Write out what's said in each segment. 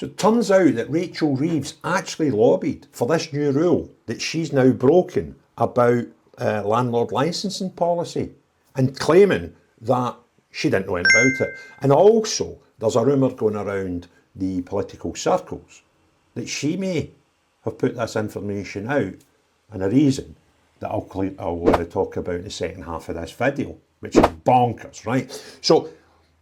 So it turns out that Rachael Reeves actually lobbied for this new rule that she's now broken about landlord licensing policy, and claiming that she didn't know anything about it. And also, there's a rumour going around the political circles that she may have put this information out, and a reason that I'll talk about in the second half of this video, which is bonkers, right? So,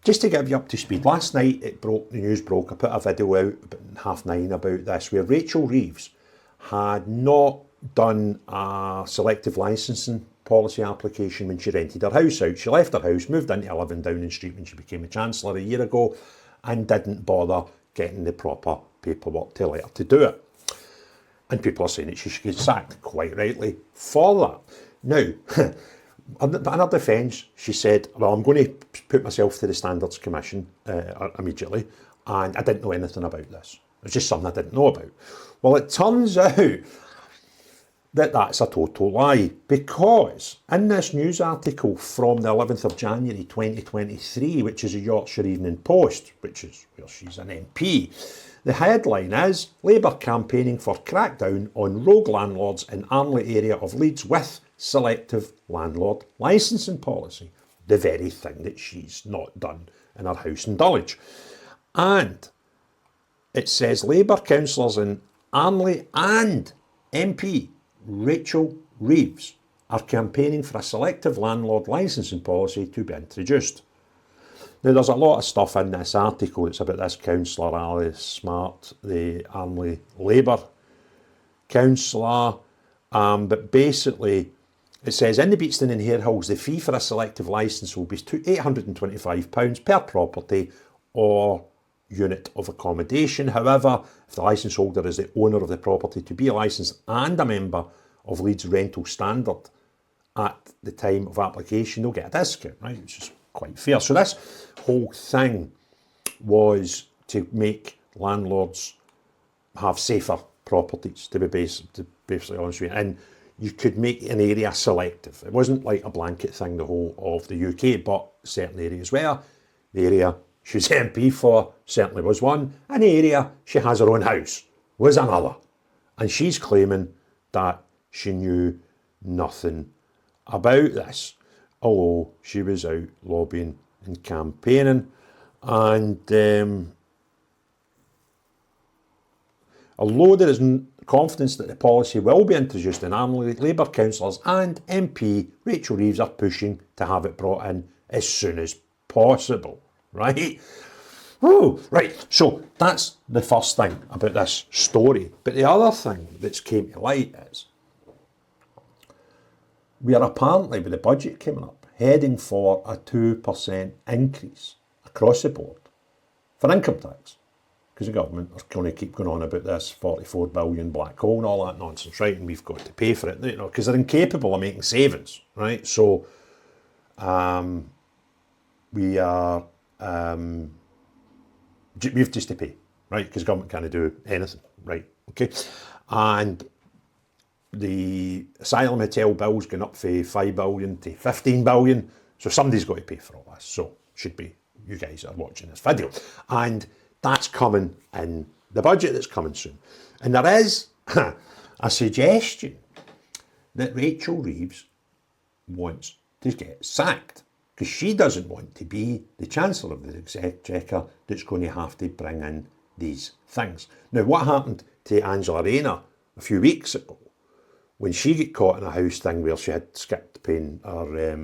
just to get you up to speed, last night the news broke. I put a video out about 9:30 about this, where Rachael Reeves had not done a selective licensing policy application when she rented her house out. She left her house, moved into 11 Downing Street when she became a Chancellor a year ago, and didn't bother getting the proper paperwork to let her to do it. And people are saying that she should get sacked, quite rightly, for that. Now, in her defence, she said, well, I'm going to put myself to the Standards Commission immediately, and I didn't know anything about this. It's just something I didn't know about. Well, it turns out that that's a total lie, because in this news article from the 11th of January 2023, which is a Yorkshire Evening Post, which is where she's an MP, the headline is, Labour campaigning for crackdown on rogue landlords in Armley area of Leeds with selective landlord licensing policy. The very thing that she's not done in her house in Dulwich. And it says Labour councillors in Armley and MP Rachael Reeves are campaigning for a selective landlord licensing policy to be introduced. Now, there's a lot of stuff in this article that's about this councillor, Alice Smart, the Armley Labour councillor, but basically it says in the Beatstone and Hare Hills, the fee for a selective licence will be £825 per property or unit of accommodation. However, if the licence holder is the owner of the property to be licensed and a member of Leeds Rental Standard at the time of application, they'll get a discount, right? Which is quite fair. So this whole thing was to make landlords have safer properties, to be basically honest with you. And you could make an area selective. It wasn't like a blanket thing, the whole of the UK, but certain areas where the area she's MP for certainly was one, and the area she has her own house was another. And she's claiming that she knew nothing about this, although she was out lobbying and campaigning. And although there is confidence that the policy will be introduced in Armley, Labour councillors and MP Rachael Reeves are pushing to have it brought in as soon as possible, right? Oh, right, so that's the first thing about this story. But the other thing that's came to light is we are apparently, with the budget coming up, heading for a 2% increase across the board for income tax. Because the government are going to keep going on about this 44 billion black hole and all that nonsense, right? And we've got to pay for it, you know, because they're incapable of making savings, right? So we are, we've just to pay, right? Because government can't do anything, right? Okay, and the asylum hotel bill's going up from 5 billion to 15 billion, so somebody's got to pay for all this. So should be you guys are watching this video, and that's coming in the budget that's coming soon. And there is a suggestion that Rachael Reeves wants to get sacked because she doesn't want to be the Chancellor of the Exchequer that's going to have to bring in these things. Now, what happened to Angela Rayner a few weeks ago when she got caught in a house thing where she had skipped paying her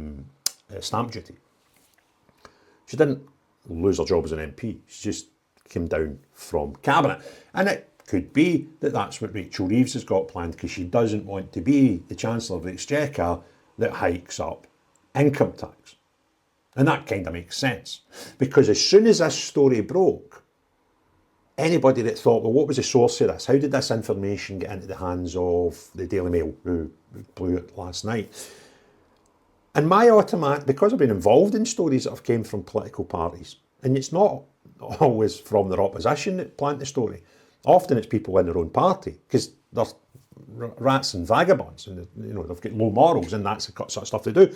stamp duty? She didn't lose her job as an MP. She just came down from cabinet, and it could be that that's what Rachael Reeves has got planned because she doesn't want to be the Chancellor of the Exchequer that hikes up income tax. And that kind of makes sense, because as soon as this story broke, anybody that thought, well, what was the source of this? How did this information get into the hands of the Daily Mail, who blew it last night? And my automatic, because I've been involved in stories that have came from political parties, and it's not always from their opposition that plant the story. Often it's people in their own party, because they're rats and vagabonds, and they've got low morals, and that's the sort of stuff they do.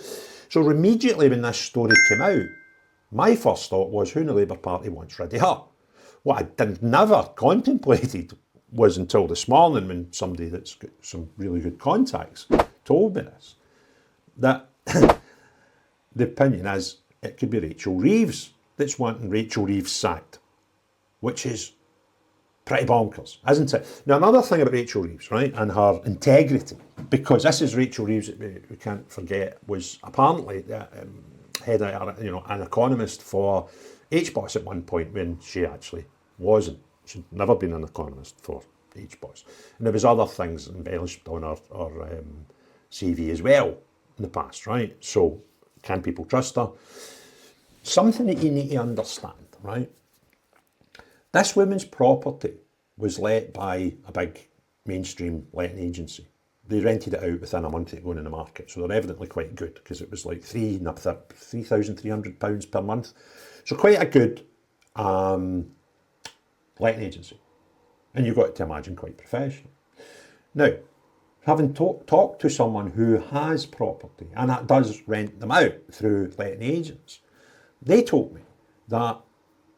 So immediately when this story came out, my first thought was, who in the Labour Party wants rid of her? What I never contemplated was until this morning when somebody that's got some really good contacts told me this, that the opinion is it could be Rachael Reeves that's wanting Rachael Reeves sacked, which is pretty bonkers, isn't it? Now, another thing about Rachael Reeves, right, and her integrity, because this is Rachael Reeves that we can't forget, was apparently head of, an economist for HBOS at one point when she actually wasn't. She'd never been an economist for HBOS. And there was other things embellished on her CV as well in the past, right? So, can people trust her? Something that you need to understand, right? This woman's property was let by a big mainstream letting agency. They rented it out within a month of it going in the market, so they're evidently quite good because it was like £3,300 per month. So quite a good letting agency. And you've got to imagine quite professional. Now, having talked to someone who has property, and that does rent them out through letting agents, they told me that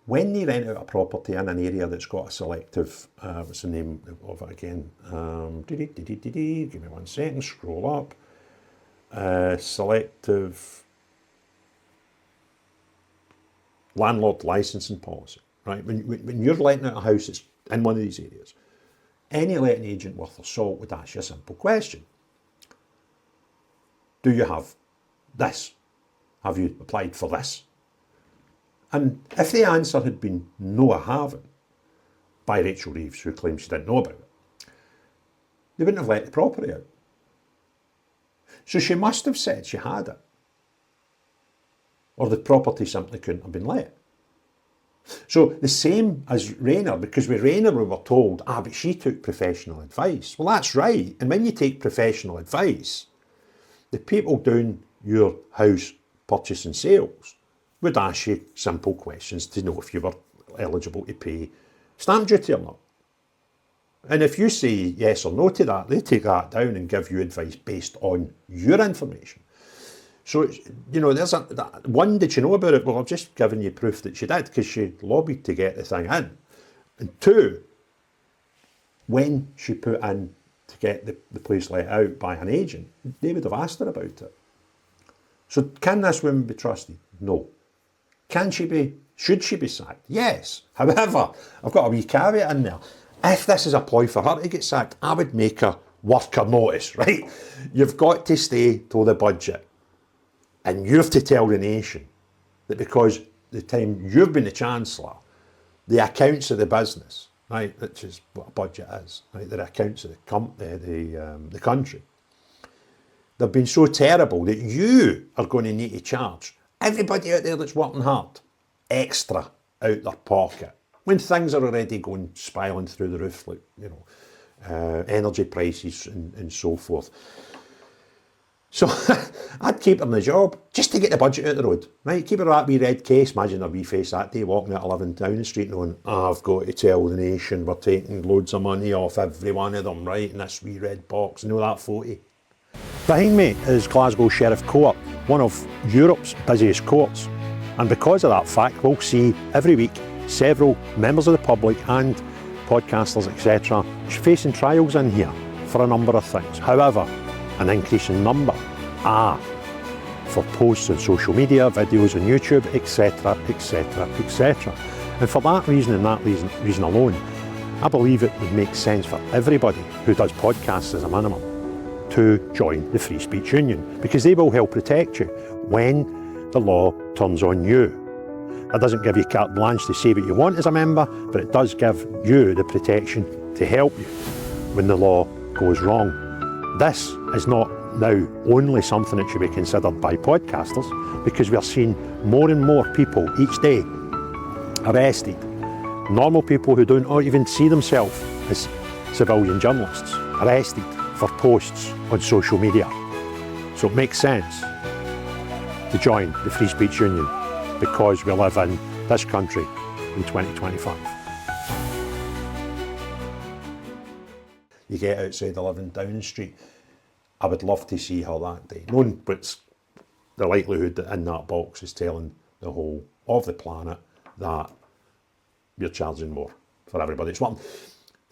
when they rent out a property in an area that's got a selective, what's the name of it again? Give me 1 second, scroll up. Selective landlord licensing policy, right? When you're letting out a house that's in one of these areas, any letting agent worth their salt would ask you a simple question. Do you have this? Have you applied for this? And if the answer had been no, I haven't, by Rachael Reeves, who claims she didn't know about it, they wouldn't have let the property out. So she must have said she had it. Or the property simply couldn't have been let. So the same as Rayner, because with Rayner we were told, but she took professional advice. Well, that's right. And when you take professional advice, the people doing your house purchase and sales would ask you simple questions to know if you were eligible to pay stamp duty or not. And if you say yes or no to that, they take that down and give you advice based on your information. So, there's one, did you know about it? Well, I've just given you proof that she did, because she lobbied to get the thing in. And two, when she put in to get the place let out by an agent, they would have asked her about it. So can this woman be trusted? No. Should she be sacked? Yes. However, I've got a wee caveat in there. If this is a ploy for her to get sacked, I would make her work her notice, right? You've got to stay till the budget. And you have to tell the nation that because the time you've been the Chancellor, the accounts of the business, right, which is what a budget is, right, the accounts of the country, they've been so terrible that you are going to need to charge everybody out there that's working hard extra out their pocket when things are already going spiraling through the roof, like, energy prices and so forth. So I'd keep her in the job just to get the budget out the road, right? Keep her that wee red case. Imagine her wee face that day walking out 11 Downing Street going, I've got to tell the nation we're taking loads of money off every one of them, right? In this wee red box, that 40. Behind me is Glasgow Sheriff Court, one of Europe's busiest courts. And because of that fact, we'll see every week several members of the public and podcasters, etc., facing trials in here for a number of things. However, an increase in number for posts on social media, videos on YouTube, etc., etc., etc. And for that reason and that reason alone, I believe it would make sense for everybody who does podcasts as a minimum to join the Free Speech Union, because they will help protect you when the law turns on you. That doesn't give you carte blanche to say what you want as a member, but it does give you the protection to help you when the law goes wrong. This is not now only something that should be considered by podcasters, because we are seeing more and more people each day arrested. Normal people who don't even see themselves as civilian journalists arrested for posts on social media. So it makes sense to join the Free Speech Union, because we live in this country in 2025. You get outside 11 Downing Street, I would love to see her that day. Knowing what's the likelihood that in that box is telling the whole of the planet that you're charging more for everybody that's working.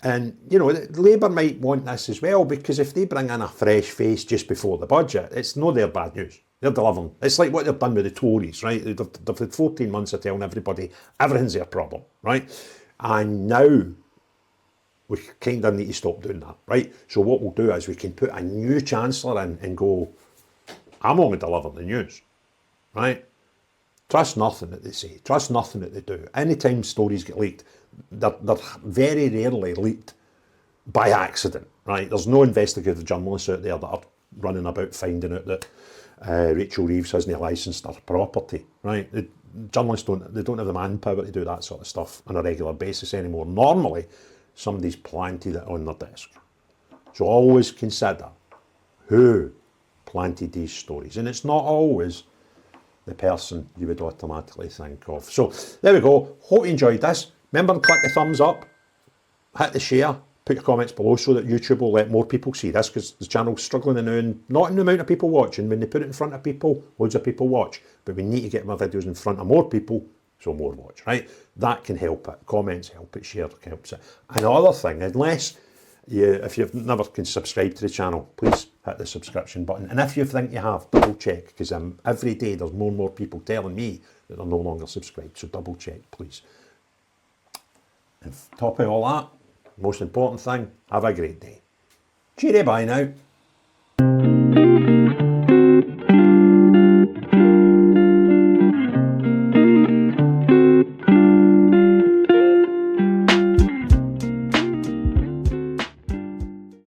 And, you know, Labour might want this as well, because if they bring in a fresh face just before the budget, it's no their bad news. They're delivering. It's like what they've done with the Tories, right? They've had 14 months of telling everybody everything's their problem, right? And now we kind of need to stop doing that, right? So what we'll do is we can put a new Chancellor in and go, I'm only delivering the news, right? Trust nothing that they say. Trust nothing that they do. Anytime stories get leaked, they're very rarely leaked by accident, right? There's no investigative journalists out there that are running about finding out that Rachael Reeves hasn't licensed her property, right? The journalists don't have the manpower to do that sort of stuff on a regular basis anymore. Normally, somebody's planted it on their desk. So always consider who planted these stories. And it's not always the person you would automatically think of. So there we go. Hope you enjoyed this. Remember to click the thumbs up, hit the share, put your comments below so that YouTube will let more people see this, because the channel's struggling now, and not in the amount of people watching. When they put it in front of people, loads of people watch. But we need to get my videos in front of more people so more watch, right? That can help it. Comments help it, share helps it. Another thing, if you've never can subscribe to the channel, please hit the subscription button. And if you think you have, double check, because every day there's more and more people telling me that they're no longer subscribed. So double check, please. And top of all that, most important thing, have a great day. Cheery bye now.